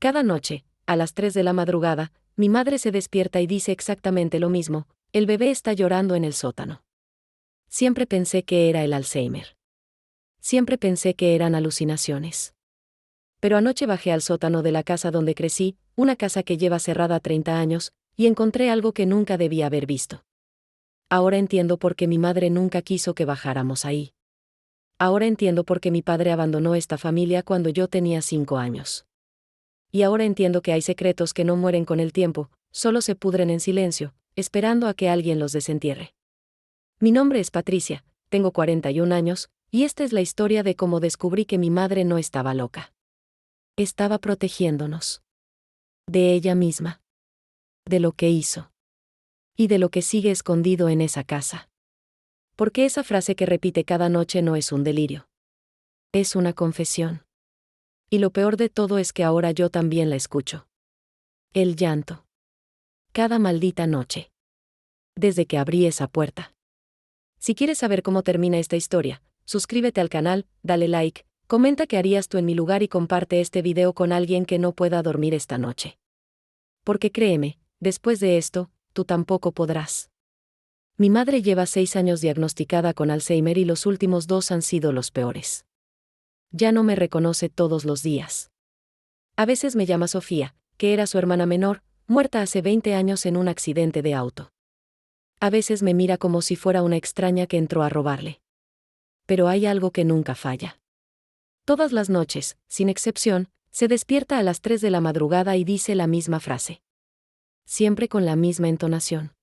Cada noche, a las 3 de la madrugada, mi madre se despierta y dice exactamente lo mismo: el bebé está llorando en el sótano. Siempre pensé que era el Alzheimer. Siempre pensé que eran alucinaciones. Pero anoche bajé al sótano de la casa donde crecí, una casa que lleva cerrada 30 años, y encontré algo que nunca debía haber visto. Ahora entiendo por qué mi madre nunca quiso que bajáramos ahí. Ahora entiendo por qué mi padre abandonó esta familia cuando yo tenía 5 años. Y ahora entiendo que hay secretos que no mueren con el tiempo, solo se pudren en silencio, esperando a que alguien los desentierre. Mi nombre es Patricia, tengo 41 años, y esta es la historia de cómo descubrí que mi madre no estaba loca. Estaba protegiéndonos. De ella misma. De lo que hizo. Y de lo que sigue escondido en esa casa. Porque esa frase que repite cada noche no es un delirio. Es una confesión. Y lo peor de todo es que ahora yo también la escucho. El llanto. Cada maldita noche. Desde que abrí esa puerta. Si quieres saber cómo termina esta historia, suscríbete al canal, dale like, comenta qué harías tú en mi lugar y comparte este video con alguien que no pueda dormir esta noche. Porque créeme, después de esto, tú tampoco podrás. Mi madre lleva 6 años diagnosticada con Alzheimer y los últimos 2 han sido los peores. Ya no me reconoce todos los días. A veces me llama Sofía, que era su hermana menor, muerta hace 20 años en un accidente de auto. A veces me mira como si fuera una extraña que entró a robarle. Pero hay algo que nunca falla. Todas las noches, sin excepción, se despierta a las 3 de la madrugada y dice la misma frase. Siempre con la misma entonación.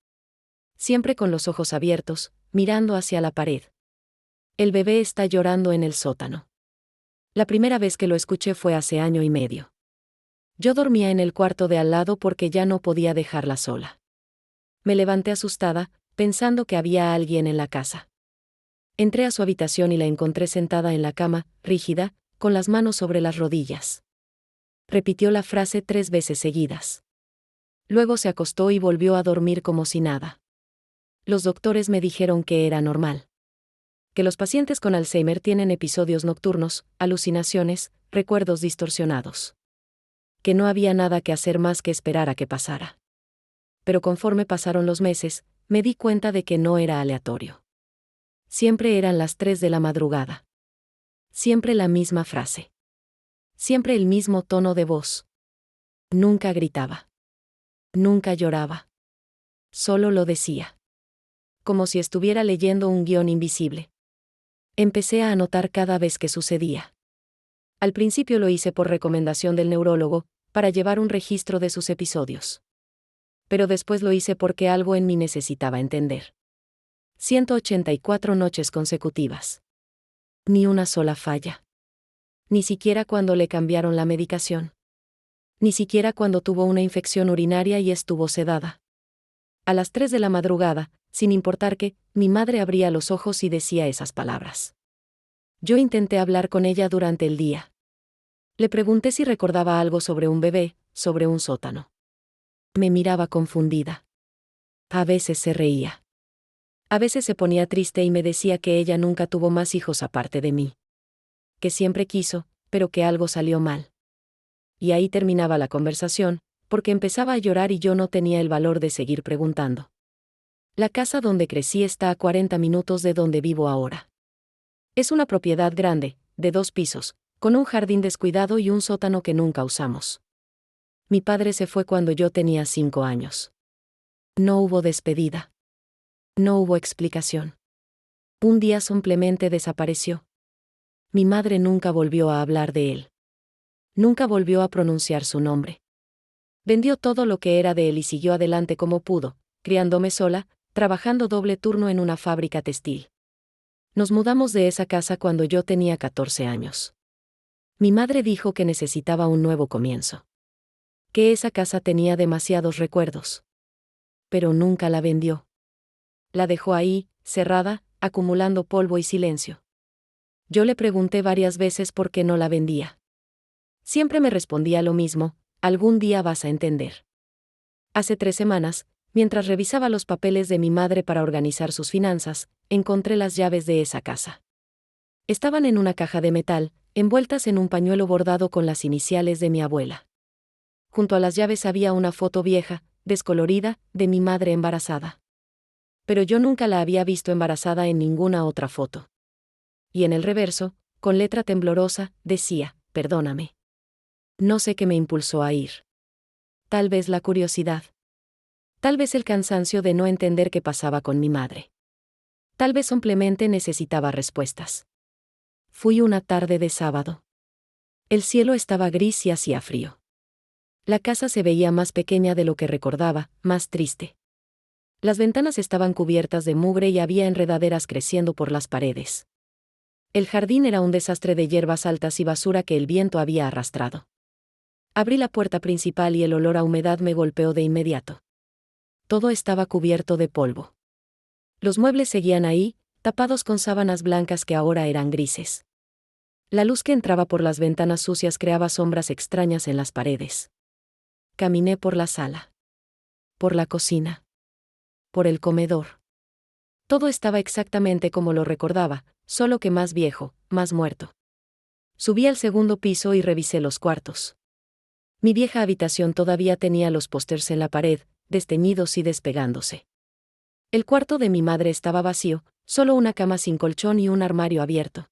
Siempre con los ojos abiertos, mirando hacia la pared. El bebé está llorando en el sótano. La primera vez que lo escuché fue hace 1 año y medio. Yo dormía en el cuarto de al lado porque ya no podía dejarla sola. Me levanté asustada, pensando que había alguien en la casa. Entré a su habitación y la encontré sentada en la cama, rígida, con las manos sobre las rodillas. Repitió la frase 3 veces seguidas. Luego se acostó y volvió a dormir como si nada. Los doctores me dijeron que era normal. Que los pacientes con Alzheimer tienen episodios nocturnos, alucinaciones, recuerdos distorsionados. Que no había nada que hacer más que esperar a que pasara. Pero conforme pasaron los meses, me di cuenta de que no era aleatorio. Siempre eran las 3 de la madrugada. Siempre la misma frase. Siempre el mismo tono de voz. Nunca gritaba. Nunca lloraba. Solo lo decía. Como si estuviera leyendo un guión invisible. Empecé a anotar cada vez que sucedía. Al principio lo hice por recomendación del neurólogo, para llevar un registro de sus episodios. Pero después lo hice porque algo en mí necesitaba entender. 184 noches consecutivas. Ni una sola falla. Ni siquiera cuando le cambiaron la medicación. Ni siquiera cuando tuvo una infección urinaria y estuvo sedada. A las 3 de la madrugada, sin importar qué, mi madre abría los ojos y decía esas palabras. Yo intenté hablar con ella durante el día. Le pregunté si recordaba algo sobre un bebé, sobre un sótano. Me miraba confundida. A veces se reía. A veces se ponía triste y me decía que ella nunca tuvo más hijos aparte de mí. Que siempre quiso, pero que algo salió mal. Y ahí terminaba la conversación, porque empezaba a llorar y yo no tenía el valor de seguir preguntando. La casa donde crecí está a 40 minutos de donde vivo ahora. Es una propiedad grande, de 2 pisos, con un jardín descuidado y un sótano que nunca usamos. Mi padre se fue cuando yo tenía 5 años. No hubo despedida. No hubo explicación. Un día simplemente desapareció. Mi madre nunca volvió a hablar de él. Nunca volvió a pronunciar su nombre. Vendió todo lo que era de él y siguió adelante como pudo, criándome sola, trabajando doble turno en una fábrica textil. Nos mudamos de esa casa cuando yo tenía 14 años. Mi madre dijo que necesitaba un nuevo comienzo. Que esa casa tenía demasiados recuerdos. Pero nunca la vendió. La dejó ahí, cerrada, acumulando polvo y silencio. Yo le pregunté varias veces por qué no la vendía. Siempre me respondía lo mismo: algún día vas a entender. Hace 3 semanas, mientras revisaba los papeles de mi madre para organizar sus finanzas, encontré las llaves de esa casa. Estaban en una caja de metal, envueltas en un pañuelo bordado con las iniciales de mi abuela. junto a las llaves había una foto vieja, descolorida, de mi madre embarazada. Pero yo nunca la había visto embarazada en ninguna otra foto. Y en el reverso, con letra temblorosa, decía: perdóname. No sé qué me impulsó a ir. Tal vez la curiosidad. Tal vez el cansancio de no entender qué pasaba con mi madre. Tal vez simplemente necesitaba respuestas. Fui una tarde de sábado. El cielo estaba gris y hacía frío. La casa se veía más pequeña de lo que recordaba, más triste. Las ventanas estaban cubiertas de mugre y había enredaderas creciendo por las paredes. El jardín era un desastre de hierbas altas y basura que el viento había arrastrado. Abrí la puerta principal y el olor a humedad me golpeó de inmediato. Todo estaba cubierto de polvo. Los muebles seguían ahí, tapados con sábanas blancas que ahora eran grises. La luz que entraba por las ventanas sucias creaba sombras extrañas en las paredes. Caminé por la sala. Por la cocina. Por el comedor. Todo estaba exactamente como lo recordaba, solo que más viejo, más muerto. Subí al segundo piso y revisé los cuartos. Mi vieja habitación todavía tenía los pósters en la pared, desteñidos y despegándose. El cuarto de mi madre estaba vacío, solo una cama sin colchón y un armario abierto.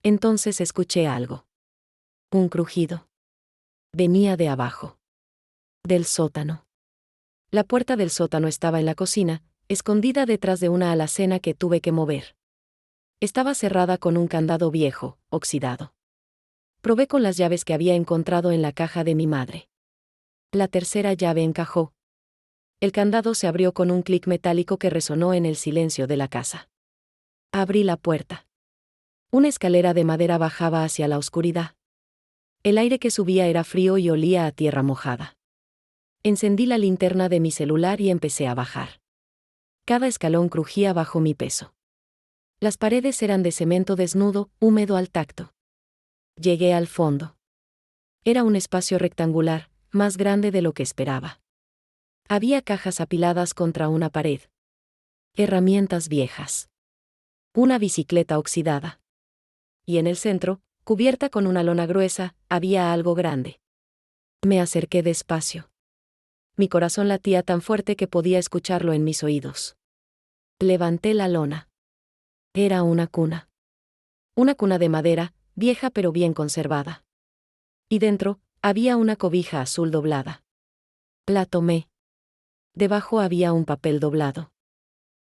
Entonces escuché algo. Un crujido. Venía de abajo. Del sótano. La puerta del sótano estaba en la cocina, escondida detrás de una alacena que tuve que mover. Estaba cerrada con un candado viejo, oxidado. Probé con las llaves que había encontrado en la caja de mi madre. La tercera llave encajó. El candado se abrió con un clic metálico que resonó en el silencio de la casa. Abrí la puerta. Una escalera de madera bajaba hacia la oscuridad. El aire que subía era frío y olía a tierra mojada. Encendí la linterna de mi celular y empecé a bajar. Cada escalón crujía bajo mi peso. Las paredes eran de cemento desnudo, húmedo al tacto. Llegué al fondo. Era un espacio rectangular, más grande de lo que esperaba. Había cajas apiladas contra una pared. Herramientas viejas. Una bicicleta oxidada. Y en el centro, cubierta con una lona gruesa, había algo grande. Me acerqué despacio. Mi corazón latía tan fuerte que podía escucharlo en mis oídos. Levanté la lona. Era una cuna. Una cuna de madera, vieja pero bien conservada. Y dentro, había una cobija azul doblada. La tomé. Debajo había un papel doblado.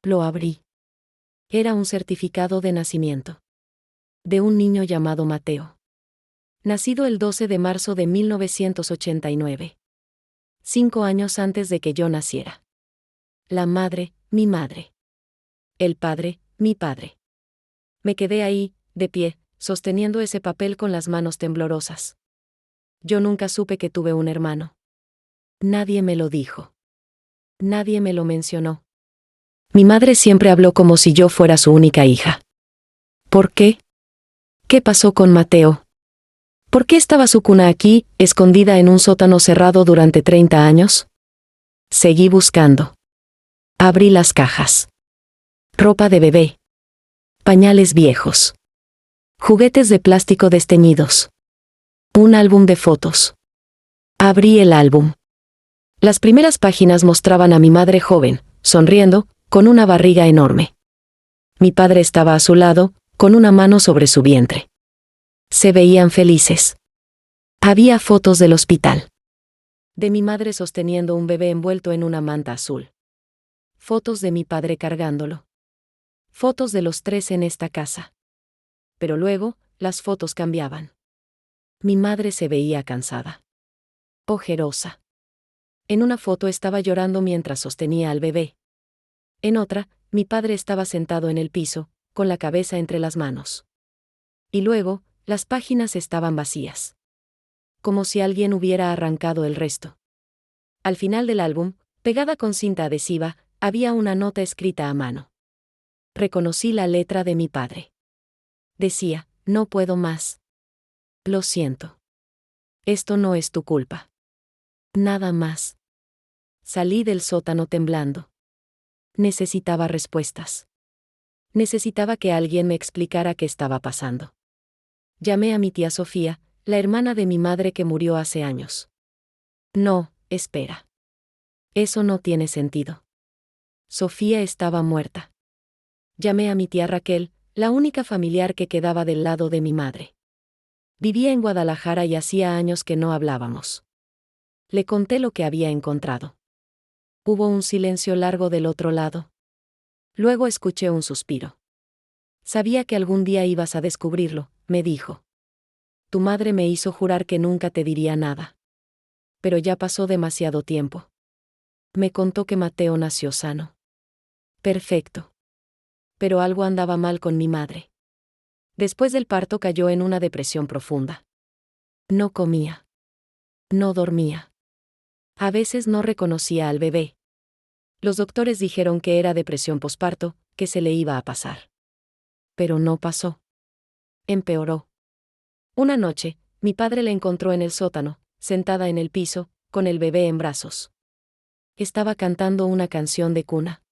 Lo abrí. Era un certificado de nacimiento. De un niño llamado Mateo. Nacido el 12 de marzo de 1989. 5 años antes de que yo naciera. La madre, mi madre. El padre, mi padre. Me quedé ahí, de pie, sosteniendo ese papel con las manos temblorosas. Yo nunca supe que tuve un hermano. Nadie me lo dijo. Nadie me lo mencionó. Mi madre siempre habló como si yo fuera su única hija. ¿Por qué? ¿Qué pasó con Mateo? ¿Por qué estaba su cuna aquí, escondida en un sótano cerrado durante 30 años? Seguí buscando. Abrí las cajas. Ropa de bebé. Pañales viejos. Juguetes de plástico desteñidos. Un álbum de fotos. Abrí el álbum. Las primeras páginas mostraban a mi madre joven, sonriendo, con una barriga enorme. Mi padre estaba a su lado, con una mano sobre su vientre. Se veían felices. Había fotos del hospital. De mi madre sosteniendo un bebé envuelto en una manta azul. Fotos de mi padre cargándolo. Fotos de los tres en esta casa. Pero luego, las fotos cambiaban. Mi madre se veía cansada. Ojerosa. En una foto estaba llorando mientras sostenía al bebé. En otra, mi padre estaba sentado en el piso, con la cabeza entre las manos. Y luego, las páginas estaban vacías. Como si alguien hubiera arrancado el resto. Al final del álbum, pegada con cinta adhesiva, había una nota escrita a mano. Reconocí la letra de mi padre. Decía: no puedo más. Lo siento. Esto no es tu culpa. Nada más. Salí del sótano temblando. Necesitaba respuestas. Necesitaba que alguien me explicara qué estaba pasando. Llamé a mi tía Sofía, la hermana de mi madre que murió hace años. No, espera. Eso no tiene sentido. Sofía estaba muerta. Llamé a mi tía Raquel, la única familiar que quedaba del lado de mi madre. Vivía en Guadalajara y hacía años que no hablábamos. Le conté lo que había encontrado. Hubo un silencio largo del otro lado. Luego escuché un suspiro. Sabía que algún día ibas a descubrirlo, me dijo. Tu madre me hizo jurar que nunca te diría nada. Pero ya pasó demasiado tiempo. Me contó que Mateo nació sano. Perfecto. Pero algo andaba mal con mi madre. Después del parto cayó en una depresión profunda. No comía. No dormía. A veces no reconocía al bebé. Los doctores dijeron que era depresión posparto, que se le iba a pasar. Pero no pasó. Empeoró. Una noche, mi padre la encontró en el sótano, sentada en el piso, con el bebé en brazos. Estaba cantando una canción de cuna.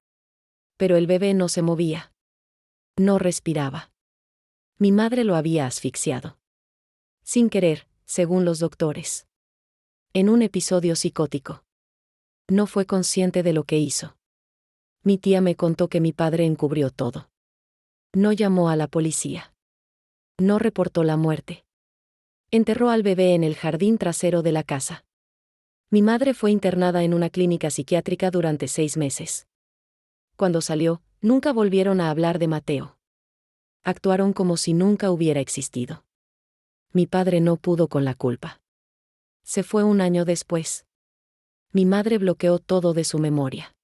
Pero el bebé no se movía. No respiraba. Mi madre lo había asfixiado. Sin querer, según los doctores. En un episodio psicótico. No fue consciente de lo que hizo. Mi tía me contó que mi padre encubrió todo. No llamó a la policía. No reportó la muerte. Enterró al bebé en el jardín trasero de la casa. Mi madre fue internada en una clínica psiquiátrica durante 6 meses. Cuando salió, nunca volvieron a hablar de Mateo. Actuaron como si nunca hubiera existido. Mi padre no pudo con la culpa. Se fue un año después. Mi madre bloqueó todo de su memoria.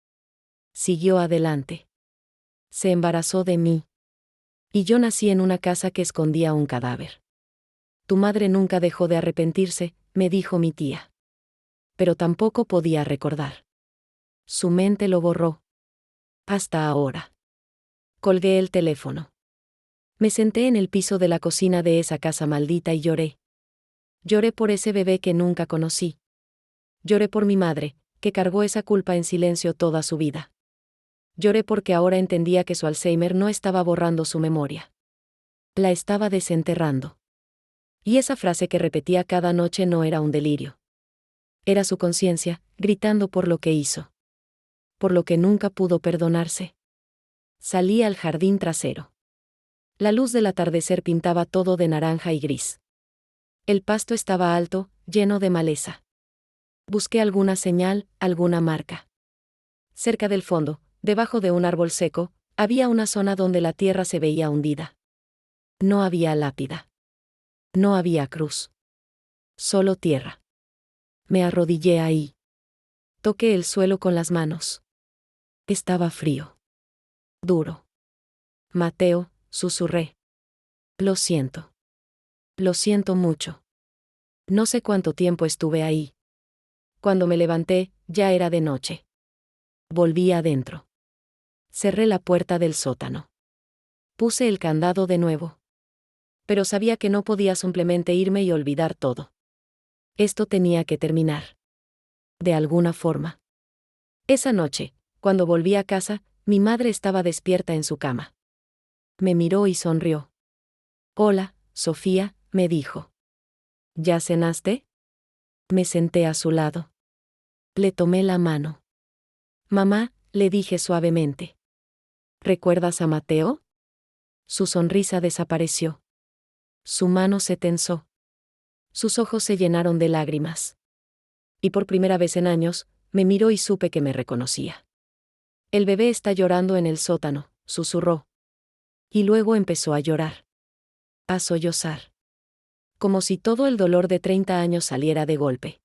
Siguió adelante. Se embarazó de mí. Y yo nací en una casa que escondía un cadáver. Tu madre nunca dejó de arrepentirse, me dijo mi tía. Pero tampoco podía recordar. Su mente lo borró. Hasta ahora. Colgué el teléfono. Me senté en el piso de la cocina de esa casa maldita y lloré. Lloré por ese bebé que nunca conocí. Lloré por mi madre, que cargó esa culpa en silencio toda su vida. Lloré porque ahora entendía que su Alzheimer no estaba borrando su memoria. La estaba desenterrando. Y esa frase que repetía cada noche no era un delirio. Era su conciencia, gritando por lo que hizo. Por lo que nunca pudo perdonarse. Salí al jardín trasero. La luz del atardecer pintaba todo de naranja y gris. El pasto estaba alto, lleno de maleza. Busqué alguna señal, alguna marca. Cerca del fondo, debajo de un árbol seco, había una zona donde la tierra se veía hundida. No había lápida. No había cruz. Solo tierra. Me arrodillé ahí. Toqué el suelo con las manos. Estaba frío. Duro. Mateo, susurré. Lo siento. Lo siento mucho. No sé cuánto tiempo estuve ahí. Cuando me levanté, ya era de noche. Volví adentro. Cerré la puerta del sótano. Puse el candado de nuevo. Pero sabía que no podía simplemente irme y olvidar todo. Esto tenía que terminar. De alguna forma. Esa noche, cuando volví a casa, mi madre estaba despierta en su cama. Me miró y sonrió. Hola, Sofía, me dijo. ¿Ya cenaste? Me senté a su lado. Le tomé la mano. Mamá, le dije suavemente. ¿Recuerdas a Mateo? Su sonrisa desapareció. Su mano se tensó. Sus ojos se llenaron de lágrimas. Y por primera vez en años, me miró y supe que me reconocía. El bebé está llorando en el sótano, susurró. Y luego empezó a llorar. A sollozar. Como si todo el dolor de 30 años saliera de golpe.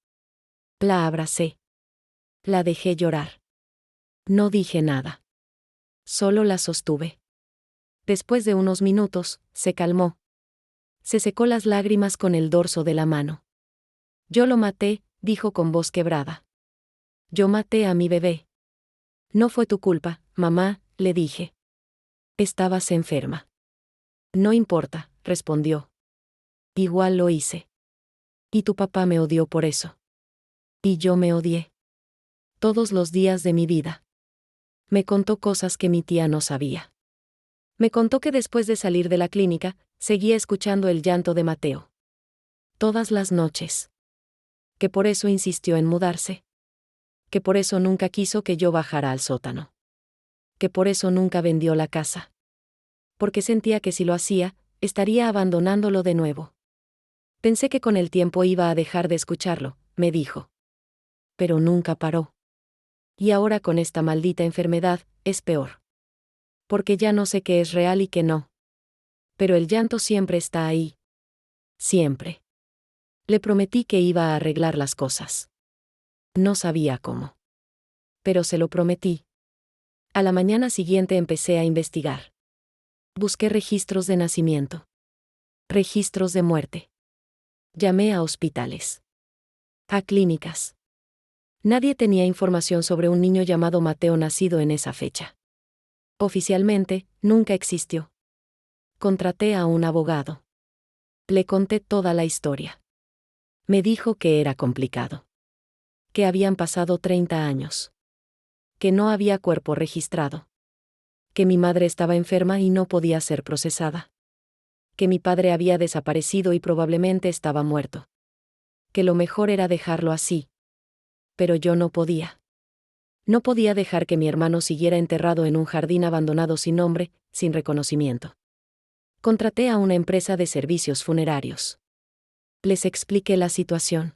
La abracé. La dejé llorar. No dije nada. Solo la sostuve. Después de unos minutos, se calmó. Se secó las lágrimas con el dorso de la mano. Yo lo maté, dijo con voz quebrada. Yo maté a mi bebé. No fue tu culpa, mamá, le dije. Estabas enferma. No importa, respondió. Igual lo hice. Y tu papá me odió por eso. Y yo me odié. Todos los días de mi vida. Me contó cosas que mi tía no sabía. Me contó que después de salir de la clínica, seguía escuchando el llanto de Mateo. Todas las noches. Que por eso insistió en mudarse. Que por eso nunca quiso que yo bajara al sótano. Que por eso nunca vendió la casa. Porque sentía que si lo hacía, estaría abandonándolo de nuevo. Pensé que con el tiempo iba a dejar de escucharlo, me dijo. Pero nunca paró. Y ahora con esta maldita enfermedad, es peor. Porque ya no sé qué es real y qué no. Pero el llanto siempre está ahí. Siempre. Le prometí que iba a arreglar las cosas. No sabía cómo. Pero se lo prometí. A la mañana siguiente empecé a investigar. Busqué registros de nacimiento. Registros de muerte. Llamé a hospitales. A clínicas. Nadie tenía información sobre un niño llamado Mateo nacido en esa fecha. Oficialmente, nunca existió. Contraté a un abogado. Le conté toda la historia. Me dijo que era complicado. Que habían pasado 30 años. Que no había cuerpo registrado. Que mi madre estaba enferma y no podía ser procesada. Que mi padre había desaparecido y probablemente estaba muerto. Que lo mejor era dejarlo así. Pero yo no podía. No podía dejar que mi hermano siguiera enterrado en un jardín abandonado sin nombre, sin reconocimiento. Contraté a una empresa de servicios funerarios. Les expliqué la situación.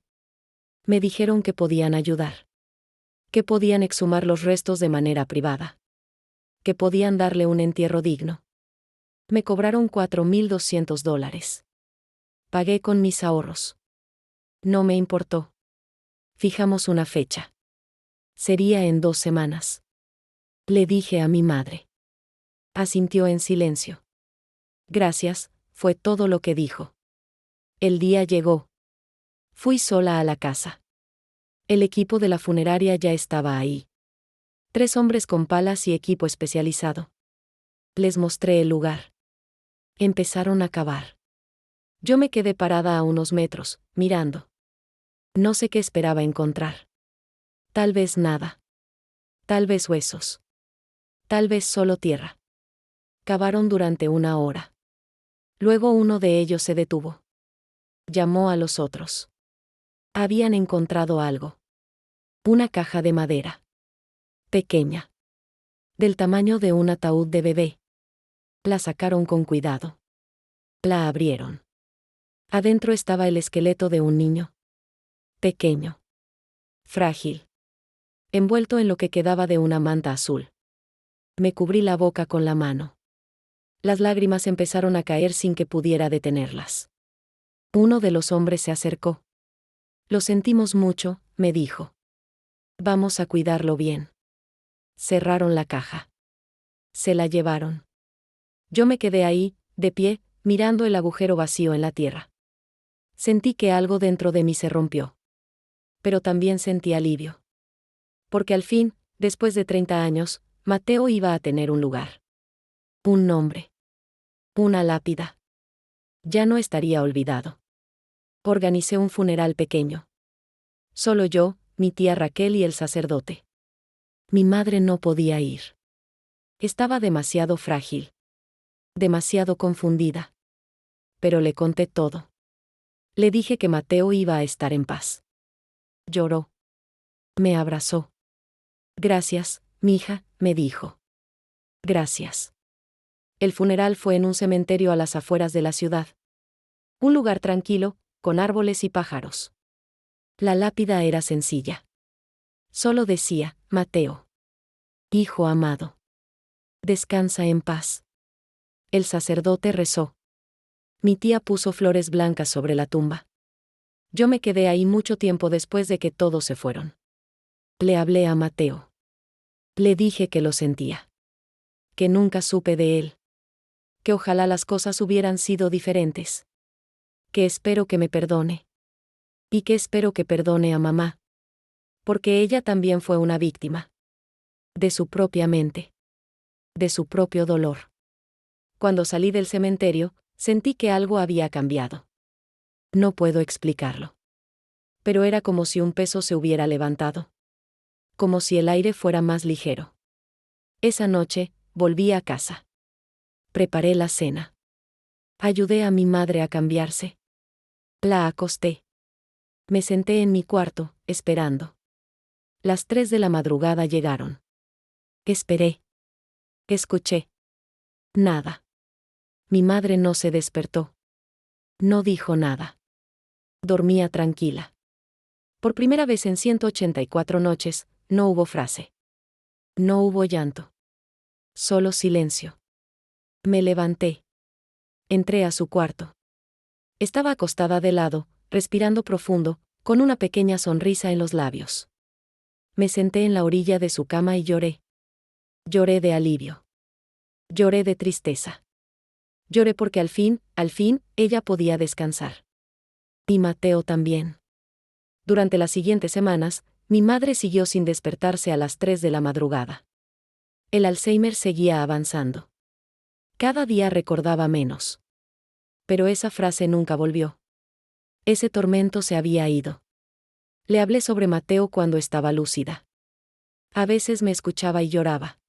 Me dijeron que podían ayudar. Que podían exhumar los restos de manera privada. Que podían darle un entierro digno. Me cobraron $4,200. Pagué con mis ahorros. No me importó. Fijamos una fecha. Sería en 2 semanas. Le dije a mi madre. Asintió en silencio. Gracias, fue todo lo que dijo. El día llegó. Fui sola a la casa. El equipo de la funeraria ya estaba ahí. 3 hombres con palas y equipo especializado. Les mostré el lugar. Empezaron a cavar. Yo me quedé parada a unos metros, mirando. No sé qué esperaba encontrar. Tal vez nada. Tal vez huesos. Tal vez solo tierra. Cavaron durante 1 hora. Luego uno de ellos se detuvo. Llamó a los otros. Habían encontrado algo. Una caja de madera. Pequeña. Del tamaño de un ataúd de bebé. La sacaron con cuidado. La abrieron. Adentro estaba el esqueleto de un niño. Pequeño. Frágil. Envuelto en lo que quedaba de una manta azul. Me cubrí la boca con la mano. Las lágrimas empezaron a caer sin que pudiera detenerlas. Uno de los hombres se acercó. Lo sentimos mucho, me dijo. Vamos a cuidarlo bien. Cerraron la caja. Se la llevaron. Yo me quedé ahí, de pie, mirando el agujero vacío en la tierra. Sentí que algo dentro de mí se rompió. Pero también sentí alivio. Porque al fin, después de 30 años, Mateo iba a tener un lugar. Un nombre. Una lápida. Ya no estaría olvidado. Organicé un funeral pequeño. Solo yo, mi tía Raquel y el sacerdote. Mi madre no podía ir. Estaba demasiado frágil. Demasiado confundida. Pero le conté todo. Le dije que Mateo iba a estar en paz. Lloró. Me abrazó. Gracias, mija, me dijo. Gracias. El funeral fue en un cementerio a las afueras de la ciudad. Un lugar tranquilo, con árboles y pájaros. La lápida era sencilla. Solo decía, Mateo. Hijo amado. Descansa en paz. El sacerdote rezó. Mi tía puso flores blancas sobre la tumba. Yo me quedé ahí mucho tiempo después de que todos se fueron. Le hablé a Mateo. Le dije que lo sentía. Que nunca supe de él. Que ojalá las cosas hubieran sido diferentes. Que espero que me perdone. Y que espero que perdone a mamá. Porque ella también fue una víctima. De su propia mente. De su propio dolor. Cuando salí del cementerio, sentí que algo había cambiado. No puedo explicarlo. Pero era como si un peso se hubiera levantado. Como si el aire fuera más ligero. Esa noche, volví a casa. Preparé la cena. Ayudé a mi madre a cambiarse. La acosté. Me senté en mi cuarto, esperando. Las 3 de la madrugada llegaron. Esperé. Escuché. Nada. Mi madre no se despertó. No dijo nada. Dormía tranquila. Por primera vez en 184 noches, no hubo frase. No hubo llanto. Solo silencio. Me levanté. Entré a su cuarto. Estaba acostada de lado, respirando profundo, con una pequeña sonrisa en los labios. Me senté en la orilla de su cama y lloré. Lloré de alivio. Lloré de tristeza. Lloré porque al fin, ella podía descansar. Y Mateo también. Durante las siguientes semanas, mi madre siguió sin despertarse a las 3 de la madrugada. El Alzheimer seguía avanzando. Cada día recordaba menos. Pero esa frase nunca volvió. Ese tormento se había ido. Le hablé sobre Mateo cuando estaba lúcida. A veces me escuchaba y lloraba.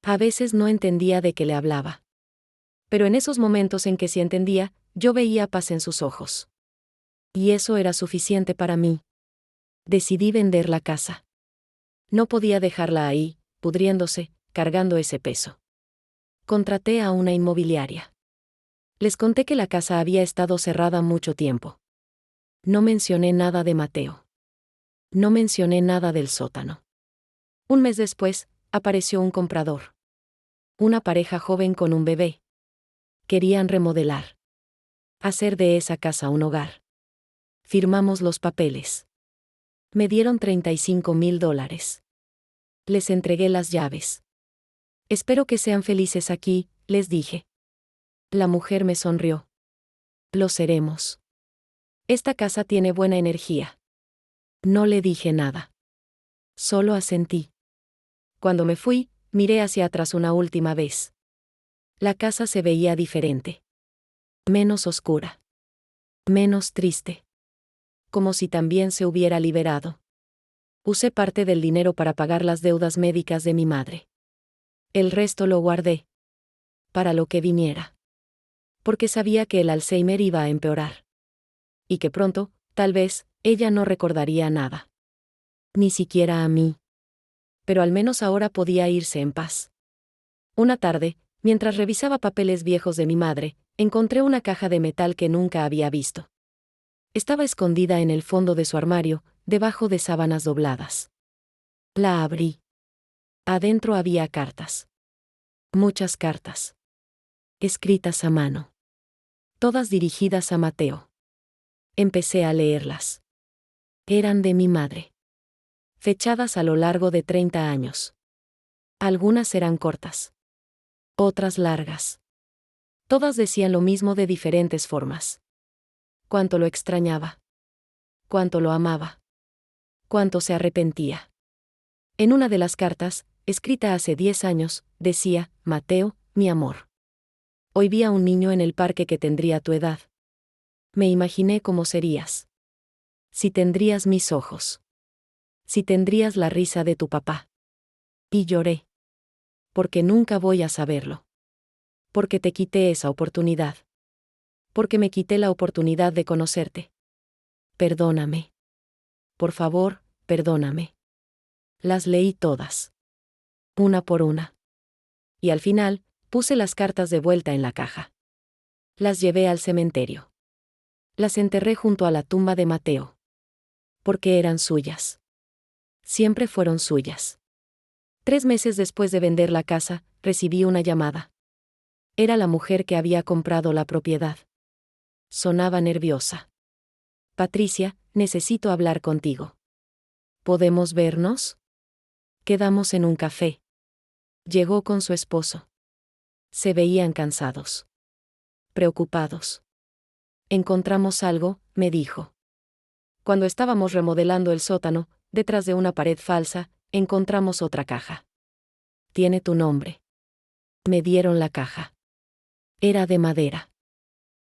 A veces no entendía de qué le hablaba. Pero en esos momentos en que sí entendía, yo veía paz en sus ojos. Y eso era suficiente para mí. Decidí vender la casa. No podía dejarla ahí, pudriéndose, cargando ese peso. Contraté a una inmobiliaria. Les conté que la casa había estado cerrada mucho tiempo. No mencioné nada de Mateo. No mencioné nada del sótano. Un mes después, apareció un comprador. Una pareja joven con un bebé. Querían remodelar. Hacer de esa casa un hogar. Firmamos los papeles. Me dieron $35,000. Les entregué las llaves. Espero que sean felices aquí, les dije. La mujer me sonrió. Lo seremos. Esta casa tiene buena energía. No le dije nada. Solo asentí. Cuando me fui, miré hacia atrás una última vez. La casa se veía diferente. Menos oscura. Menos triste. Como si también se hubiera liberado. Usé parte del dinero para pagar las deudas médicas de mi madre. El resto lo guardé. Para lo que viniera. Porque sabía que el Alzheimer iba a empeorar. Y que pronto, tal vez, ella no recordaría nada. Ni siquiera a mí. Pero al menos ahora podía irse en paz. Una tarde, mientras revisaba papeles viejos de mi madre, encontré una caja de metal que nunca había visto. Estaba escondida en el fondo de su armario, debajo de sábanas dobladas. La abrí. Adentro había cartas. Muchas cartas. Escritas a mano. Todas dirigidas a Mateo. Empecé a leerlas. Eran de mi madre. Fechadas a lo largo de 30 años. Algunas eran cortas. Otras largas. Todas decían lo mismo de diferentes formas. Cuánto lo extrañaba. Cuánto lo amaba. Cuánto se arrepentía. En una de las cartas, escrita hace 10 años, decía: Mateo, mi amor. Hoy vi a un niño en el parque que tendría tu edad. Me imaginé cómo serías. Si tendrías mis ojos. Si tendrías la risa de tu papá. Y lloré. Porque nunca voy a saberlo. Porque te quité esa oportunidad. Porque me quité la oportunidad de conocerte. Perdóname. Por favor, perdóname. Las leí todas. Una por una. Y al final, puse las cartas de vuelta en la caja. Las llevé al cementerio. Las enterré junto a la tumba de Mateo. Porque eran suyas. Siempre fueron suyas. 3 meses después de vender la casa, recibí una llamada. Era la mujer que había comprado la propiedad. Sonaba nerviosa. Patricia, necesito hablar contigo. ¿Podemos vernos? Quedamos en un café. Llegó con su esposo. Se veían cansados. Preocupados. Encontramos algo, me dijo. Cuando estábamos remodelando el sótano, detrás de una pared falsa, encontramos otra caja. Tiene tu nombre. Me dieron la caja. Era de madera.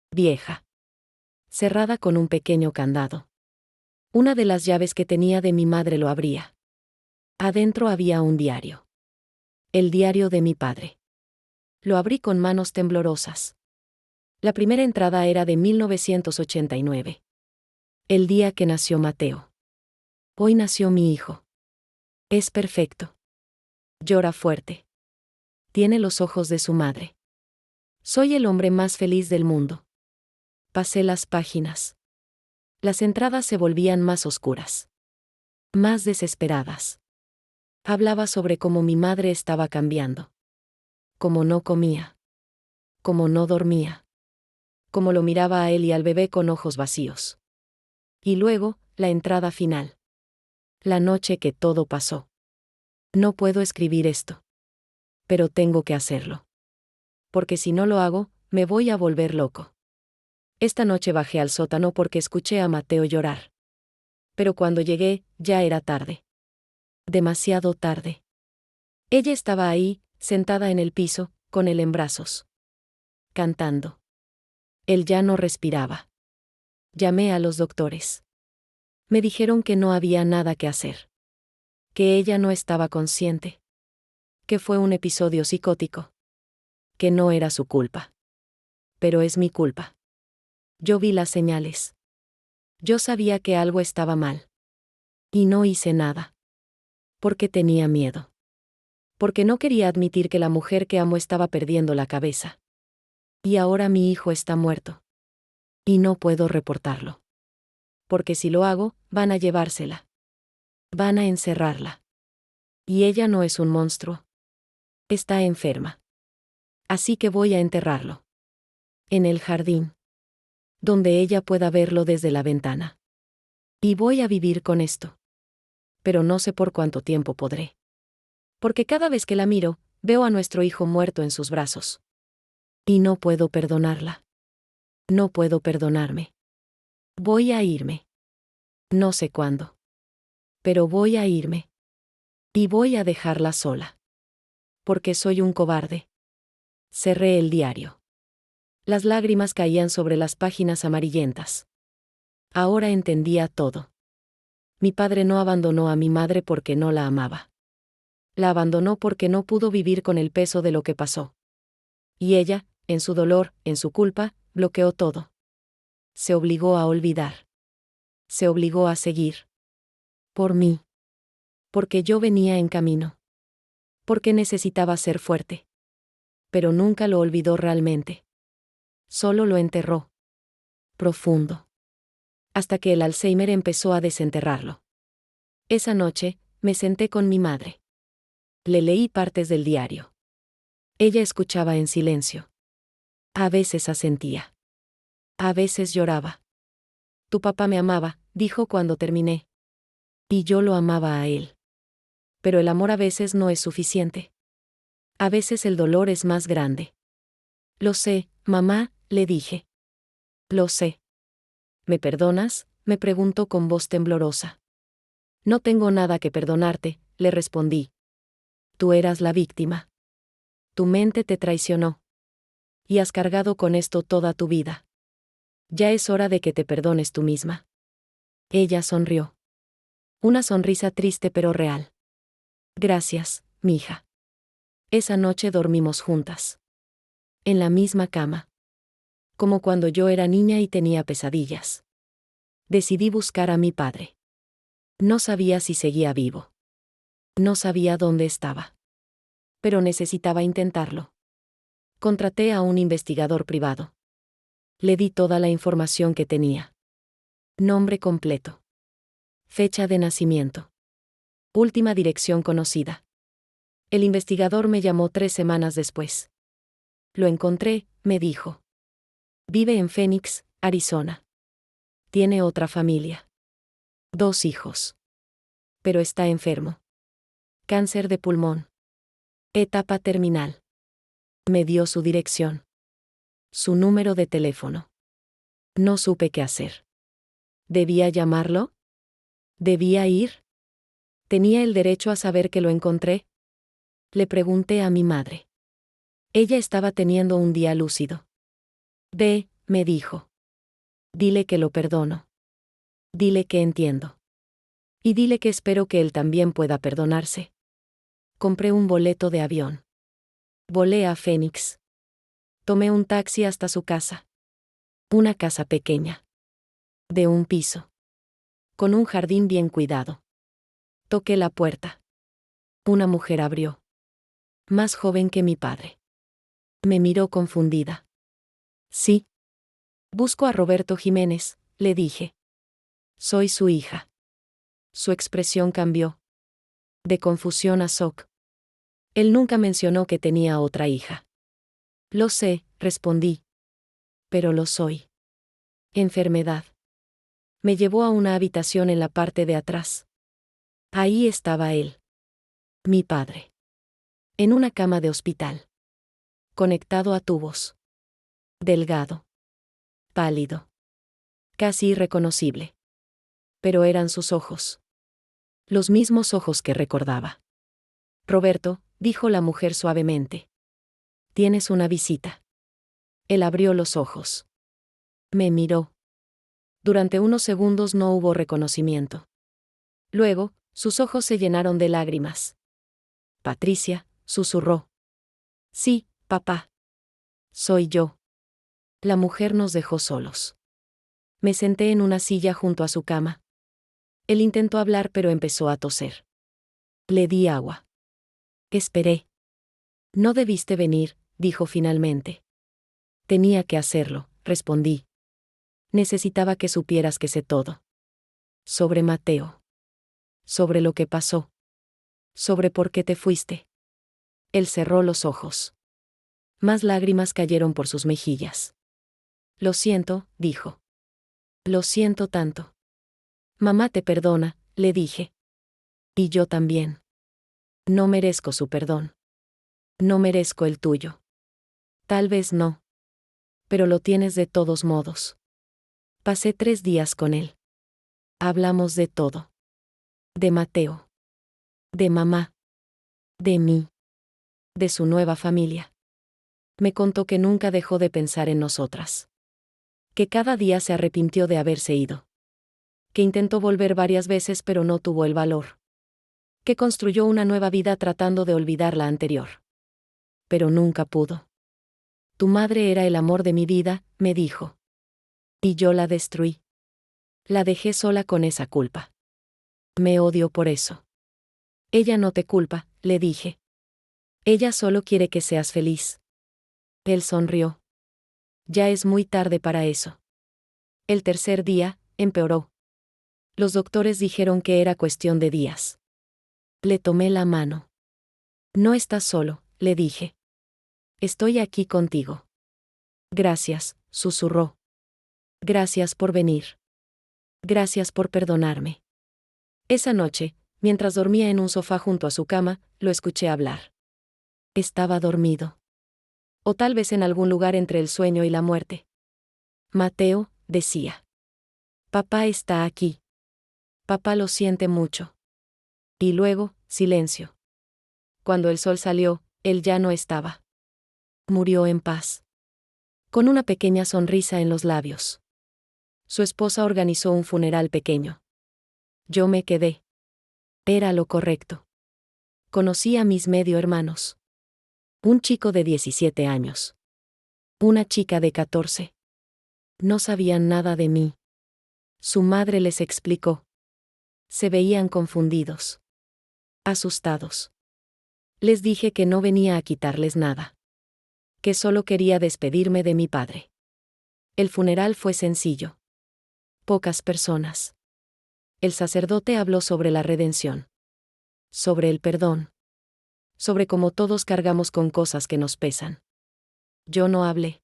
Vieja. Cerrada con un pequeño candado. Una de las llaves que tenía de mi madre lo abría. Adentro había un diario. El diario de mi padre. Lo abrí con manos temblorosas. La primera entrada era de 1989. El día que nació Mateo. Hoy nació mi hijo. Es perfecto. Llora fuerte. Tiene los ojos de su madre. Soy el hombre más feliz del mundo. Pasé las páginas. Las entradas se volvían más oscuras. Más desesperadas. Hablaba sobre cómo mi madre estaba cambiando. Cómo no comía. Cómo no dormía. Cómo lo miraba a él y al bebé con ojos vacíos. Y luego, la entrada final. La noche que todo pasó. No puedo escribir esto. Pero tengo que hacerlo. Porque si no lo hago, me voy a volver loco. Esta noche bajé al sótano porque escuché a Mateo llorar. Pero cuando llegué, ya era tarde. Demasiado tarde. Ella estaba ahí, sentada en el piso, con él en brazos. Cantando. Él ya no respiraba. Llamé a los doctores. Me dijeron que no había nada que hacer. Que ella no estaba consciente. Que fue un episodio psicótico. Que no era su culpa. Pero es mi culpa. Yo vi las señales. Yo sabía que algo estaba mal. Y no hice nada. Porque tenía miedo. Porque no quería admitir que la mujer que amo estaba perdiendo la cabeza. Y ahora mi hijo está muerto. Y no puedo reportarlo. Porque si lo hago, van a llevársela. Van a encerrarla. Y ella no es un monstruo. Está enferma. Así que voy a enterrarlo. En el jardín. Donde ella pueda verlo desde la ventana. Y voy a vivir con esto. Pero no sé por cuánto tiempo podré. Porque cada vez que la miro, veo a nuestro hijo muerto en sus brazos. Y no puedo perdonarla. No puedo perdonarme. Voy a irme. No sé cuándo. Pero voy a irme. Y voy a dejarla sola. Porque soy un cobarde. Cerré el diario. Las lágrimas caían sobre las páginas amarillentas. Ahora entendía todo. Mi padre no abandonó a mi madre porque no la amaba. La abandonó porque no pudo vivir con el peso de lo que pasó. Y ella, en su dolor, en su culpa, bloqueó todo. Se obligó a olvidar. Se obligó a seguir. Por mí. Porque yo venía en camino. Porque necesitaba ser fuerte. Pero nunca lo olvidó realmente. Solo lo enterró. Profundo. Hasta que el Alzheimer empezó a desenterrarlo. Esa noche, me senté con mi madre. Le leí partes del diario. Ella escuchaba en silencio. A veces asentía. A veces lloraba. Tu papá me amaba, dijo cuando terminé. Y yo lo amaba a él. Pero el amor a veces no es suficiente. A veces el dolor es más grande. Lo sé, mamá, le dije. Lo sé. ¿Me perdonas?, me preguntó con voz temblorosa. No tengo nada que perdonarte, le respondí. Tú eras la víctima. Tu mente te traicionó. Y has cargado con esto toda tu vida. Ya es hora de que te perdones tú misma. Ella sonrió. Una sonrisa triste pero real. Gracias, mija. Esa noche dormimos juntas. En la misma cama. Como cuando yo era niña y tenía pesadillas. Decidí buscar a mi padre. No sabía si seguía vivo. No sabía dónde estaba. Pero necesitaba intentarlo. Contraté a un investigador privado. Le di toda la información que tenía. Nombre completo. Fecha de nacimiento. Última dirección conocida. El investigador me llamó 3 semanas después. Lo encontré, me dijo. Vive en Phoenix, Arizona. Tiene otra familia. 2 hijos. Pero está enfermo. Cáncer de pulmón. Etapa terminal. Me dio su dirección. Su número de teléfono. No supe qué hacer. ¿Debía llamarlo? ¿Debía ir? ¿Tenía el derecho a saber que lo encontré? Le pregunté a mi madre. Ella estaba teniendo un día lúcido. Ve, me dijo. Dile que lo perdono. Dile que entiendo. Y dile que espero que él también pueda perdonarse. Compré un boleto de avión. Volé a Phoenix. Tomé un taxi hasta su casa. Una casa pequeña. De un piso. con un jardín bien cuidado. Toqué la puerta. Una mujer abrió. Más joven que mi padre. Me miró confundida. Sí. Busco a Roberto Jiménez, le dije. Soy su hija. Su expresión cambió. De confusión a shock. Él nunca mencionó que tenía otra hija. Lo sé, respondí. Pero lo soy. Enfermedad. Me llevó a una habitación en la parte de atrás. Ahí estaba él. Mi padre. En una cama de hospital. Conectado a tubos. Delgado. Pálido. Casi irreconocible. Pero eran sus ojos. Los mismos ojos que recordaba. Roberto, dijo la mujer suavemente. Tienes una visita. Él abrió los ojos. Me miró. Durante unos segundos no hubo reconocimiento. Luego, sus ojos se llenaron de lágrimas. Patricia, susurró. Sí, papá. Soy yo. La mujer nos dejó solos. Me senté en una silla junto a su cama. Él intentó hablar pero empezó a toser. Le di agua. Esperé. No debiste venir, dijo finalmente. Tenía que hacerlo, respondí. Necesitaba que supieras que sé todo. Sobre Mateo. Sobre lo que pasó. Sobre por qué te fuiste. Él cerró los ojos. Más lágrimas cayeron por sus mejillas. Lo siento, dijo. Lo siento tanto. Mamá te perdona, le dije. Y yo también. No merezco su perdón. No merezco el tuyo. Tal vez no. Pero lo tienes de todos modos. Pasé 3 días con él. Hablamos de todo. De Mateo. De mamá. De mí. De su nueva familia. Me contó que nunca dejó de pensar en nosotras. Que cada día se arrepintió de haberse ido. Que intentó volver varias veces pero no tuvo el valor. Que construyó una nueva vida tratando de olvidar la anterior. Pero nunca pudo. Tu madre era el amor de mi vida, me dijo. Y yo la destruí. La dejé sola con esa culpa. Me odio por eso. Ella no te culpa, le dije. Ella solo quiere que seas feliz. Él sonrió. Ya es muy tarde para eso. El tercer día, empeoró. Los doctores dijeron que era cuestión de días. Le tomé la mano. No estás solo, le dije. Estoy aquí contigo. Gracias, susurró. Gracias por venir. Gracias por perdonarme. Esa noche, mientras dormía en un sofá junto a su cama, lo escuché hablar. Estaba dormido. O tal vez en algún lugar entre el sueño y la muerte. Mateo, decía. Papá está aquí. Papá lo siente mucho. Y luego, silencio. Cuando el sol salió, él ya no estaba. Murió en paz. Con una pequeña sonrisa en los labios. Su esposa organizó un funeral pequeño. Yo me quedé. Era lo correcto. Conocí a mis medio hermanos. Un chico de 17 años. Una chica de 14. No sabían nada de mí. Su madre les explicó. Se veían confundidos. Asustados. Les dije que no venía a quitarles nada. Que solo quería despedirme de mi padre. El funeral fue sencillo. Pocas personas. El sacerdote habló sobre la redención. Sobre el perdón. Sobre cómo todos cargamos con cosas que nos pesan. Yo no hablé.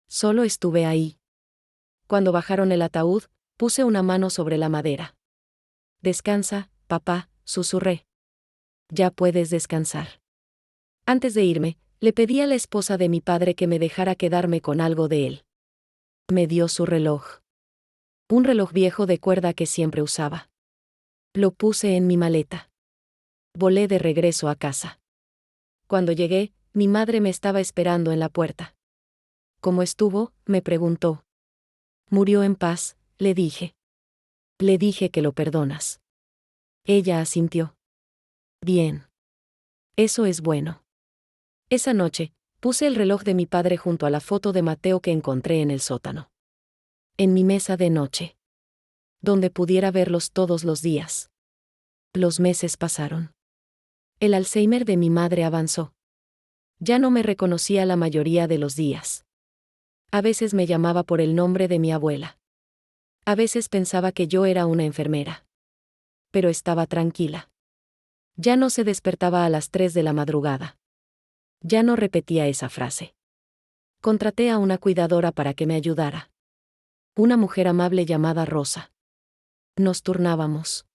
Solo estuve ahí. Cuando bajaron el ataúd, puse una mano sobre la madera. Descansa, papá, susurré. Ya puedes descansar. Antes de irme, le pedí a la esposa de mi padre que me dejara quedarme con algo de él. Me dio su reloj. Un reloj viejo de cuerda que siempre usaba. Lo puse en mi maleta. Volé de regreso a casa. Cuando llegué, mi madre me estaba esperando en la puerta. ¿Cómo estuvo?, me preguntó. Murió en paz, le dije. Le dije que lo perdonas. Ella asintió. Bien. Eso es bueno. Esa noche, puse el reloj de mi padre junto a la foto de Mateo que encontré en el sótano. En mi mesa de noche. donde pudiera verlos todos los días. Los meses pasaron. El Alzheimer de mi madre avanzó. Ya no me reconocía la mayoría de los días. A veces me llamaba por el nombre de mi abuela. A veces pensaba que yo era una enfermera. Pero estaba tranquila. Ya no se despertaba a las 3 de la madrugada. Ya no repetía esa frase. Contraté a una cuidadora para que me ayudara. Una mujer amable llamada Rosa. Nos turnábamos.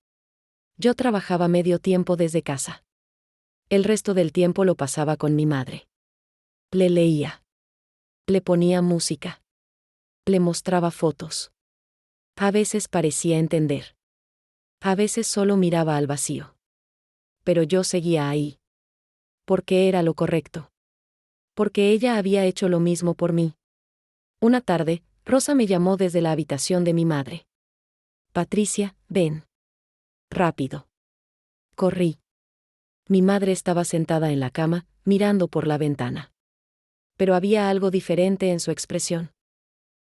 Yo trabajaba medio tiempo desde casa. El resto del tiempo lo pasaba con mi madre. Le leía. Le ponía música. Le mostraba fotos. A veces parecía entender. A veces solo miraba al vacío. Pero yo seguía ahí. Porque era lo correcto. Porque ella había hecho lo mismo por mí. Una tarde, Rosa me llamó desde la habitación de mi madre. Patricia, ven. Rápido. Corrí. Mi madre estaba sentada en la cama, mirando por la ventana. Pero había algo diferente en su expresión.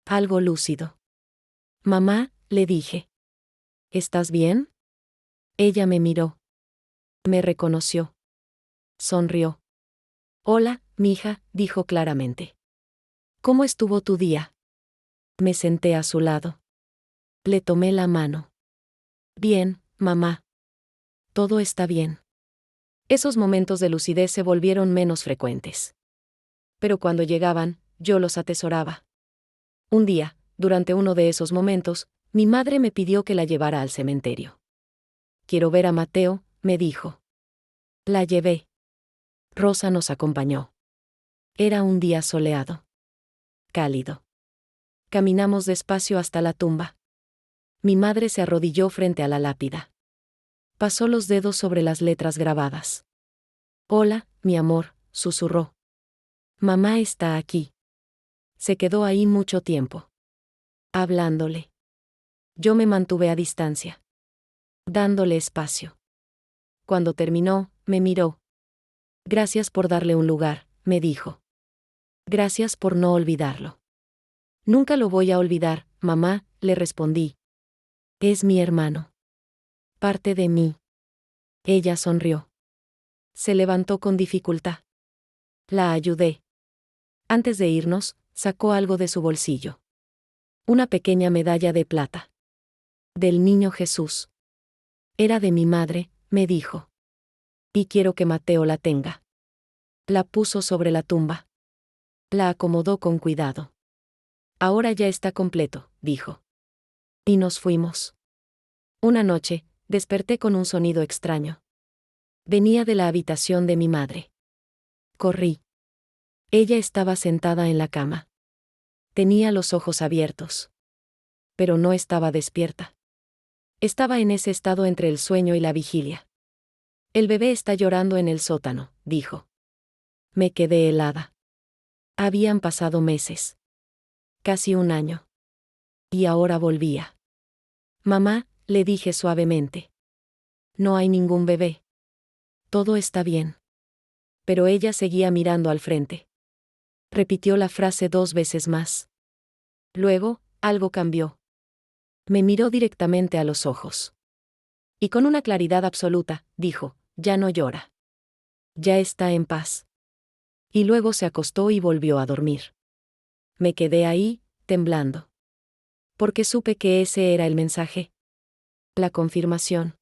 Algo lúcido. Mamá, le dije. ¿Estás bien? Ella me miró. Me reconoció. Sonrió. Hola, mija, dijo claramente. ¿Cómo estuvo tu día? Me senté a su lado. Le tomé la mano. Bien, mamá. Todo está bien. Esos momentos de lucidez se volvieron menos frecuentes. Pero cuando llegaban, yo los atesoraba. Un día, durante uno de esos momentos, mi madre me pidió que la llevara al cementerio. Quiero ver a Mateo, me dijo. La llevé. Rosa nos acompañó. Era un día soleado. Cálido. Caminamos despacio hasta la tumba. Mi madre se arrodilló frente a la lápida. Pasó los dedos sobre las letras grabadas. Hola, mi amor, susurró. Mamá está aquí. Se quedó ahí mucho tiempo. Hablándole. Yo me mantuve a distancia. Dándole espacio. Cuando terminó, me miró. Gracias por darle un lugar, me dijo. Gracias por no olvidarlo. Nunca lo voy a olvidar, mamá, le respondí. Es mi hermano. Parte de mí. Ella sonrió. Se levantó con dificultad. La ayudé. Antes de irnos, sacó algo de su bolsillo. Una pequeña medalla de plata. Del niño Jesús. Era de mi madre, me dijo. Y quiero que Mateo la tenga. La puso sobre la tumba. La acomodó con cuidado. Ahora ya está completo, dijo. Y nos fuimos. Una noche, desperté con un sonido extraño. Venía de la habitación de mi madre. Corrí. Ella estaba sentada en la cama. Tenía los ojos abiertos. Pero no estaba despierta. Estaba en ese estado entre el sueño y la vigilia. El bebé está llorando en el sótano, dijo. Me quedé helada. Habían pasado meses. Casi un año. Y ahora volvía. Mamá, le dije suavemente. No hay ningún bebé. Todo está bien. Pero ella seguía mirando al frente. Repitió la frase 2 veces más. Luego, algo cambió. Me miró directamente a los ojos. Y con una claridad absoluta, dijo, ya no llora. Ya está en paz. Y luego se acostó y volvió a dormir. Me quedé ahí, temblando. Porque supe que ese era el mensaje. La confirmación.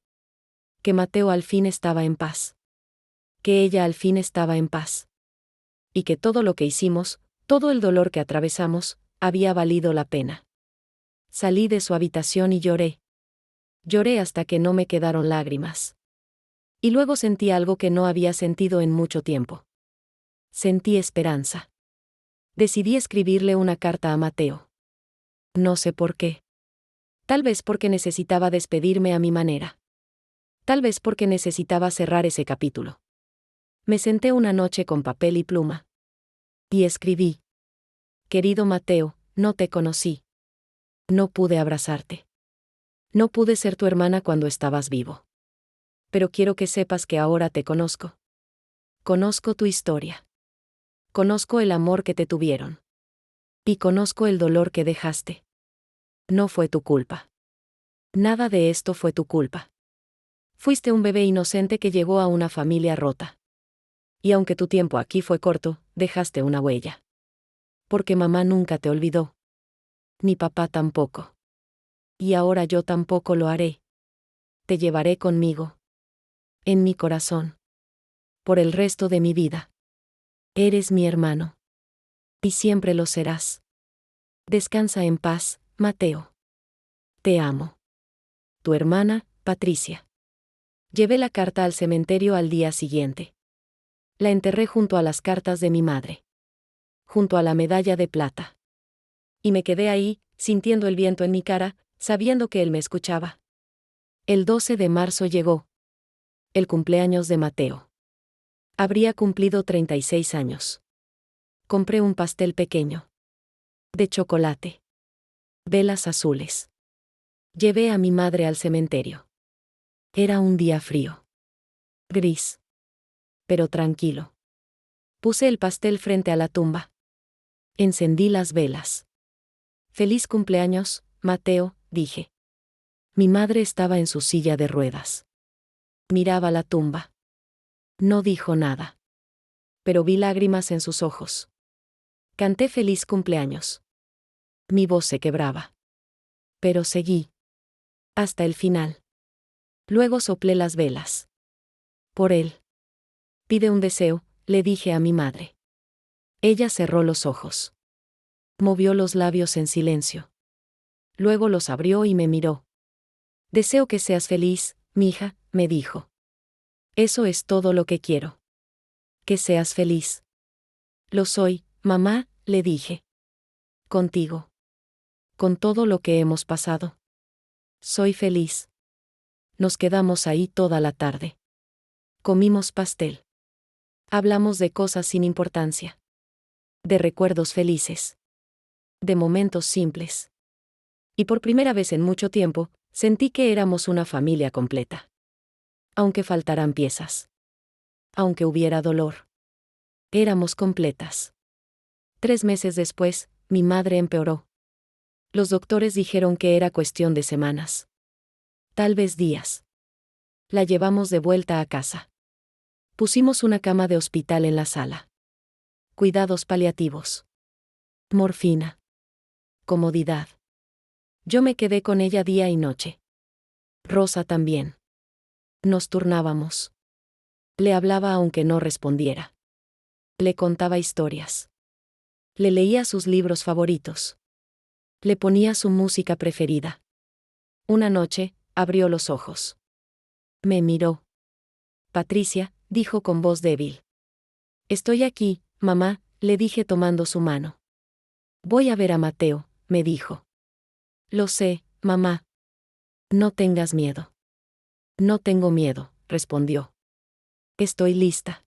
Que Mateo al fin estaba en paz. Que ella al fin estaba en paz. Y que todo lo que hicimos, todo el dolor que atravesamos, había valido la pena. Salí de su habitación y lloré. Lloré hasta que no me quedaron lágrimas. Y luego sentí algo que no había sentido en mucho tiempo. Sentí esperanza. Decidí escribirle una carta a Mateo. No sé por qué. Tal vez porque necesitaba despedirme a mi manera. Tal vez porque necesitaba cerrar ese capítulo. Me senté una noche con papel y pluma. Y escribí. Querido Mateo, no te conocí. No pude abrazarte. No pude ser tu hermana cuando estabas vivo. Pero quiero que sepas que ahora te conozco. Conozco tu historia. Conozco el amor que te tuvieron. Y conozco el dolor que dejaste. No fue tu culpa. Nada de esto fue tu culpa. Fuiste un bebé inocente que llegó a una familia rota. Y aunque tu tiempo aquí fue corto, dejaste una huella. Porque mamá nunca te olvidó. Ni papá tampoco. Y ahora yo tampoco lo haré. Te llevaré conmigo. En mi corazón. Por el resto de mi vida. Eres mi hermano. Y siempre lo serás. Descansa en paz, Mateo. Te amo. Tu hermana, Patricia. Llevé la carta al cementerio al día siguiente. La enterré junto a las cartas de mi madre. Junto a la medalla de plata. Y me quedé ahí, sintiendo el viento en mi cara, sabiendo que él me escuchaba. El 12 de marzo llegó. El cumpleaños de Mateo. Habría cumplido 36 años. Compré un pastel pequeño. De chocolate. Velas azules. Llevé a mi madre al cementerio. Era un día frío. Gris. Pero tranquilo. Puse el pastel frente a la tumba. Encendí las velas. Feliz cumpleaños, Mateo, dije. Mi madre estaba en su silla de ruedas. Miraba la tumba. No dijo nada. Pero vi lágrimas en sus ojos. Canté feliz cumpleaños. Mi voz se quebraba. Pero seguí. Hasta el final. Luego soplé las velas. Por él. Pide un deseo, le dije a mi madre. Ella cerró los ojos. Movió los labios en silencio. Luego los abrió y me miró. Deseo que seas feliz, mija, me dijo. Eso es todo lo que quiero. Que seas feliz. Lo soy, mamá, le dije. Contigo. Con todo lo que hemos pasado. Soy feliz. Nos quedamos ahí toda la tarde. Comimos pastel. Hablamos de cosas sin importancia. De recuerdos felices. De momentos simples. Y por primera vez en mucho tiempo, sentí que éramos una familia completa. Aunque faltaran piezas. Aunque hubiera dolor. Éramos completas. 3 meses después, mi madre empeoró. Los doctores dijeron que era cuestión de semanas. Tal vez días. La llevamos de vuelta a casa. Pusimos una cama de hospital en la sala. Cuidados paliativos. Morfina. Comodidad. Yo me quedé con ella día y noche. Rosa también. Nos turnábamos. Le hablaba aunque no respondiera. Le contaba historias. Le leía sus libros favoritos. Le ponía su música preferida. Una noche, abrió los ojos. Me miró. Patricia, dijo con voz débil. Estoy aquí, mamá, le dije tomando su mano. Voy a ver a Mateo, me dijo. Lo sé, mamá. No tengas miedo. No tengo miedo, respondió. Estoy lista.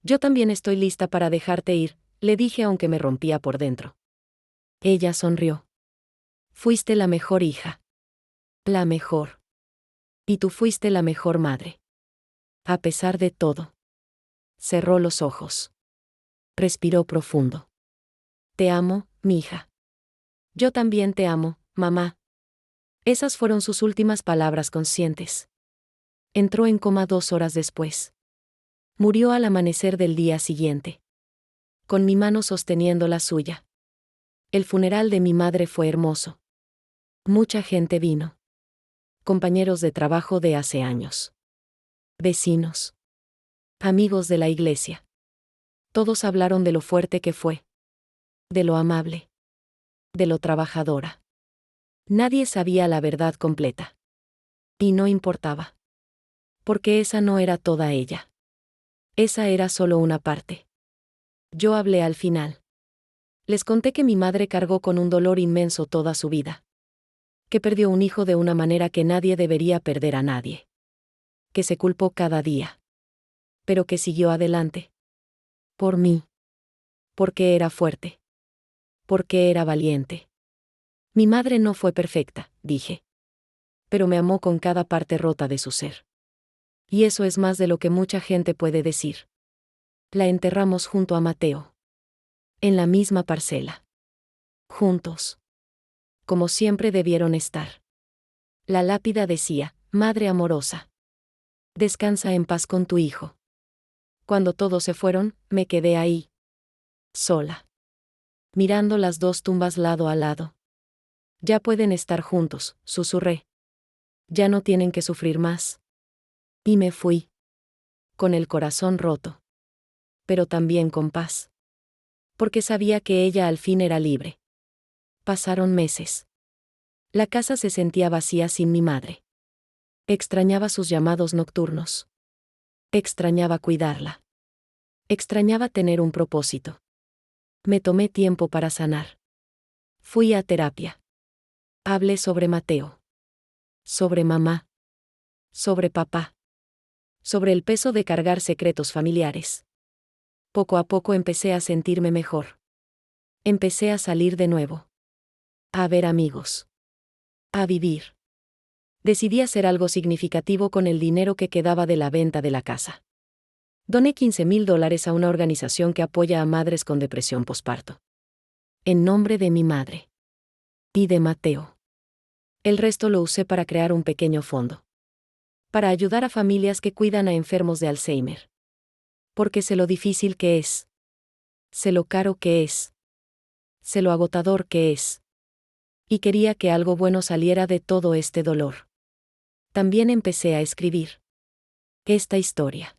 Yo también estoy lista para dejarte ir, le dije aunque me rompía por dentro. Ella sonrió. Fuiste la mejor hija. La mejor. Y tú fuiste la mejor madre. A pesar de todo. Cerró los ojos. Respiró profundo. Te amo, mi hija. Yo también te amo, mamá. Esas fueron sus últimas palabras conscientes. Entró en coma 2 horas después. Murió al amanecer del día siguiente. Con mi mano sosteniendo la suya. El funeral de mi madre fue hermoso. Mucha gente vino. Compañeros de trabajo de hace años. Vecinos. Amigos de la iglesia. Todos hablaron de lo fuerte que fue. De lo amable. De lo trabajadora. Nadie sabía la verdad completa. Y no importaba. Porque esa no era toda ella. Esa era solo una parte. Yo hablé al final. Les conté que mi madre cargó con un dolor inmenso toda su vida. Que perdió un hijo de una manera que nadie debería perder a nadie. Que se culpó cada día. Pero que siguió adelante. Por mí. Porque era fuerte. Porque era valiente. Mi madre no fue perfecta, dije. Pero me amó con cada parte rota de su ser. Y eso es más de lo que mucha gente puede decir. La enterramos junto a Mateo. En la misma parcela. Juntos. Como siempre debieron estar. La lápida decía: Madre amorosa. Descansa en paz con tu hijo. Cuando todos se fueron, me quedé ahí. Sola. Mirando las dos tumbas lado a lado. Ya pueden estar juntos, susurré. Ya no tienen que sufrir más. Y me fui. Con el corazón roto. Pero también con paz. Porque sabía que ella al fin era libre. Pasaron meses. La casa se sentía vacía sin mi madre. Extrañaba sus llamados nocturnos. Extrañaba cuidarla. Extrañaba tener un propósito. Me tomé tiempo para sanar. Fui a terapia. Hablé sobre Mateo. Sobre mamá. Sobre papá. Sobre el peso de cargar secretos familiares. Poco a poco empecé a sentirme mejor. Empecé a salir de nuevo. A ver amigos. A vivir. Decidí hacer algo significativo con el dinero que quedaba de la venta de la casa. Doné $15,000 a una organización que apoya a madres con depresión posparto. En nombre de mi madre. Y de Mateo. El resto lo usé para crear un pequeño fondo. Para ayudar a familias que cuidan a enfermos de Alzheimer. Porque sé lo difícil que es. Sé lo caro que es. Sé lo agotador que es. Y quería que algo bueno saliera de todo este dolor. También empecé a escribir. Esta historia.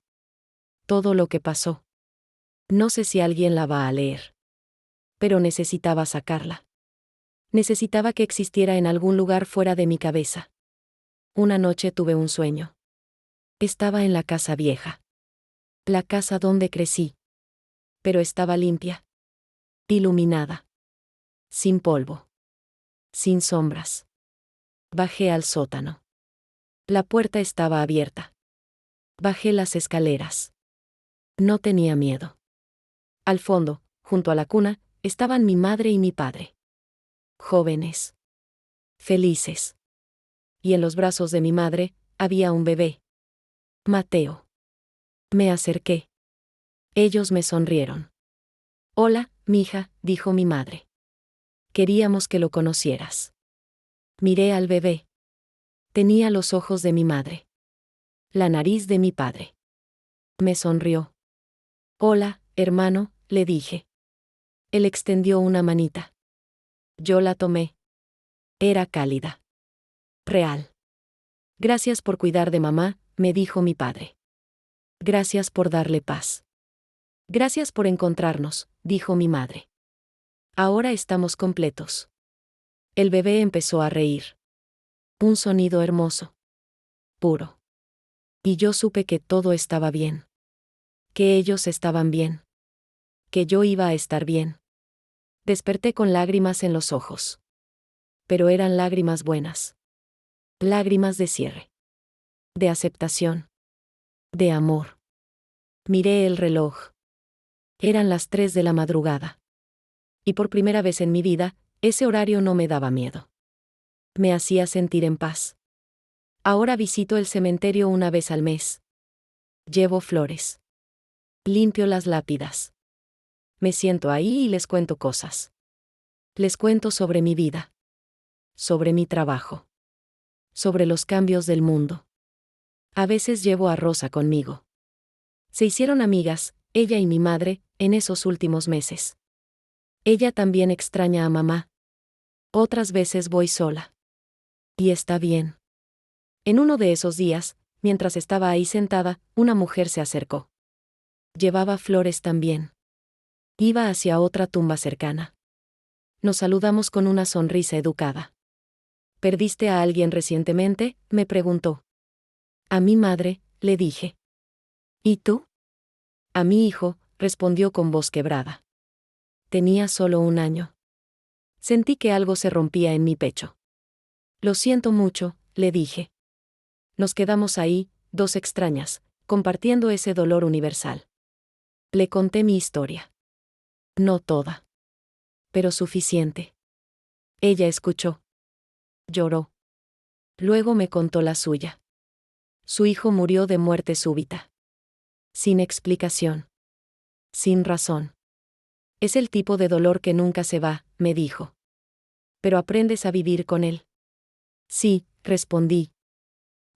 Todo lo que pasó. No sé si alguien la va a leer. Pero necesitaba sacarla. Necesitaba que existiera en algún lugar fuera de mi cabeza. Una noche tuve un sueño. Estaba en la casa vieja. La casa donde crecí. Pero estaba limpia. Iluminada. Sin polvo. Sin sombras. Bajé al sótano. La puerta estaba abierta. Bajé las escaleras. No tenía miedo. Al fondo, junto a la cuna, estaban mi madre y mi padre. Jóvenes. Felices. Y en los brazos de mi madre, había un bebé. Mateo. Me acerqué. Ellos me sonrieron. Hola, mija, dijo mi madre. Queríamos que lo conocieras. Miré al bebé. Tenía los ojos de mi madre. La nariz de mi padre. Me sonrió. Hola, hermano, le dije. Él extendió una manita. Yo la tomé. Era cálida. Real. Gracias por cuidar de mamá, me dijo mi padre. Gracias por darle paz. Gracias por encontrarnos, dijo mi madre. Ahora estamos completos. El bebé empezó a reír. Un sonido hermoso. Puro. Y yo supe que todo estaba bien. Que ellos estaban bien. Que yo iba a estar bien. Desperté con lágrimas en los ojos. Pero eran lágrimas buenas. Lágrimas de cierre. De aceptación. De amor. Miré el reloj. Eran las 3 de la madrugada. Y por primera vez en mi vida, ese horario no me daba miedo. Me hacía sentir en paz. Ahora visito el cementerio una vez al mes. Llevo flores. Limpio las lápidas. Me siento ahí y les cuento cosas. Les cuento sobre mi vida. Sobre mi trabajo. Sobre los cambios del mundo. A veces llevo a Rosa conmigo. Se hicieron amigas, ella y mi madre, en esos últimos meses. Ella también extraña a mamá. Otras veces voy sola. Y está bien. En uno de esos días, mientras estaba ahí sentada, una mujer se acercó. Llevaba flores también. Iba hacia otra tumba cercana. Nos saludamos con una sonrisa educada. ¿Perdiste a alguien recientemente?, me preguntó. A mi madre, le dije. ¿Y tú? A mi hijo, respondió con voz quebrada. Tenía solo 1 año. Sentí que algo se rompía en mi pecho. Lo siento mucho, le dije. Nos quedamos ahí, dos extrañas, compartiendo ese dolor universal. Le conté mi historia. No toda. Pero suficiente. Ella escuchó. Lloró. Luego me contó la suya. Su hijo murió de muerte súbita. Sin explicación. Sin razón. Es el tipo de dolor que nunca se va, me dijo. Pero aprendes a vivir con él. Sí, respondí.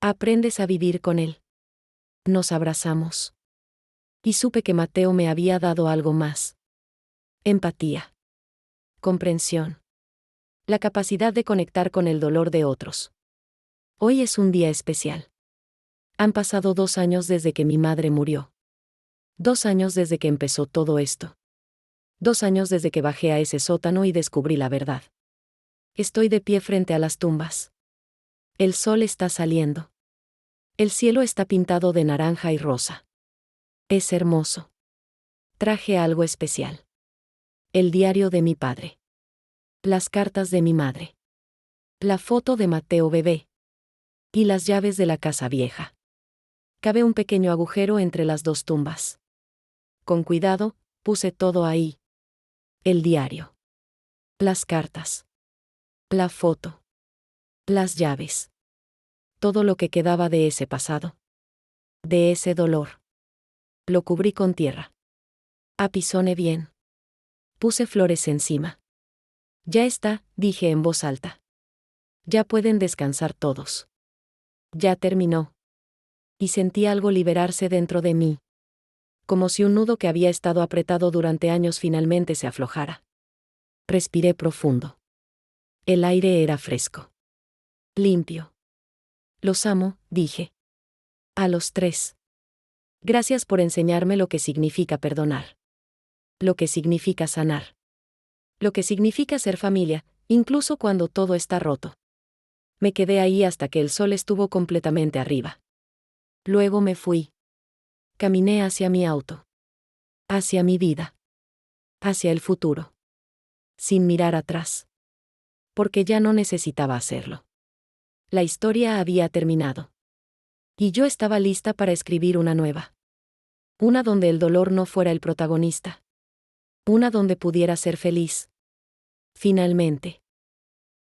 Aprendes a vivir con él. Nos abrazamos. Y supe que Mateo me había dado algo más. Empatía. Comprensión. La capacidad de conectar con el dolor de otros. Hoy es un día especial. Han pasado 2 años desde que mi madre murió. 2 años desde que empezó todo esto. 2 años desde que bajé a ese sótano y descubrí la verdad. Estoy de pie frente a las tumbas. El sol está saliendo. El cielo está pintado de naranja y rosa. Es hermoso. Traje algo especial. El diario de mi padre. Las cartas de mi madre. La foto de Mateo bebé. Y las llaves de la casa vieja. Cabe un pequeño agujero entre las 2 tumbas. Con cuidado, puse todo ahí. El diario. Las cartas. La foto. Las llaves. Todo lo que quedaba de ese pasado. De ese dolor. Lo cubrí con tierra. Apisoné bien. Puse flores encima. Ya está, dije en voz alta. Ya pueden descansar todos. Ya terminó. Y sentí algo liberarse dentro de mí. Como si un nudo que había estado apretado durante años finalmente se aflojara. Respiré profundo. El aire era fresco. Limpio. Los amo, dije. A los 3. Gracias por enseñarme lo que significa perdonar. Lo que significa sanar. Lo que significa ser familia, incluso cuando todo está roto. Me quedé ahí hasta que el sol estuvo completamente arriba. Luego me fui. Caminé hacia mi auto. Hacia mi vida. Hacia el futuro. Sin mirar atrás. Porque ya no necesitaba hacerlo. La historia había terminado. Y yo estaba lista para escribir una nueva. Una donde el dolor no fuera el protagonista. Una donde pudiera ser feliz. Finalmente.